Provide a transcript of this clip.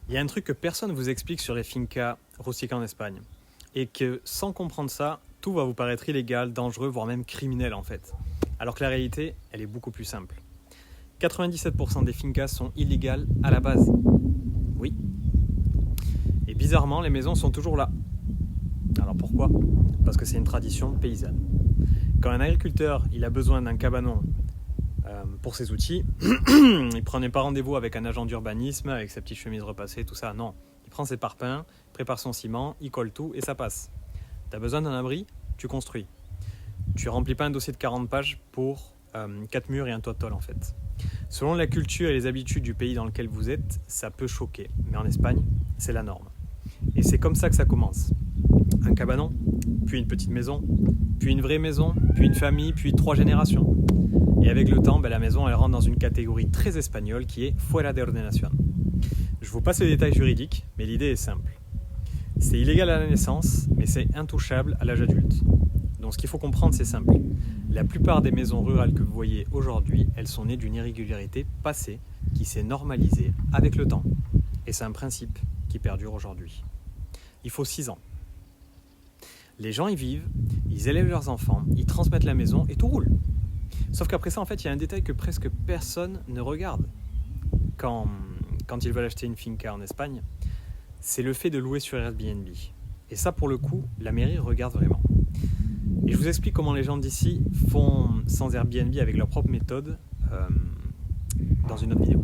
Il y a un truc que personne ne vous explique sur les fincas rustiques en Espagne. Et que sans comprendre ça, tout va vous paraître illégal, dangereux, voire même criminel en fait. Alors que la réalité, elle est beaucoup plus simple. 97% des fincas sont illégales à la base. Oui. Et bizarrement, les maisons sont toujours là. Alors pourquoi ? Parce que c'est une tradition paysanne. Quand un agriculteur il a besoin d'un cabanon pour ses outils, il ne prenait pas rendez-vous avec un agent d'urbanisme, avec sa petite chemise repassée, tout ça, non. Il prend ses parpaings, prépare son ciment, il colle tout et ça passe. T'as besoin d'un abri ? Tu construis. Tu remplis pas un dossier de 40 pages pour 4 murs et un toit de tôle en fait. Selon la culture et les habitudes du pays dans lequel vous êtes, ça peut choquer. Mais en Espagne, c'est la norme. Et c'est comme ça que ça commence. Un cabanon, puis une petite maison, puis une vraie maison, puis une famille, puis 3 générations. Et avec le temps, la maison elle rentre dans une catégorie très espagnole qui est fuera de ordenación. Je vous passe les détails juridiques, mais l'idée est simple. C'est illégal à la naissance, mais c'est intouchable à l'âge adulte. Donc ce qu'il faut comprendre, c'est simple. La plupart des maisons rurales que vous voyez aujourd'hui, elles sont nées d'une irrégularité passée qui s'est normalisée avec le temps. Et c'est un principe qui perdure aujourd'hui. Il faut 6 ans. Les gens y vivent, ils élèvent leurs enfants, ils transmettent la maison et tout roule. Sauf qu'après ça, en fait, il y a un détail que presque personne ne regarde quand ils veulent acheter une finca en Espagne, c'est le fait de louer sur Airbnb. Et ça, pour le coup, la mairie regarde vraiment. Et je vous explique comment les gens d'ici font sans Airbnb avec leur propre méthode dans une autre vidéo.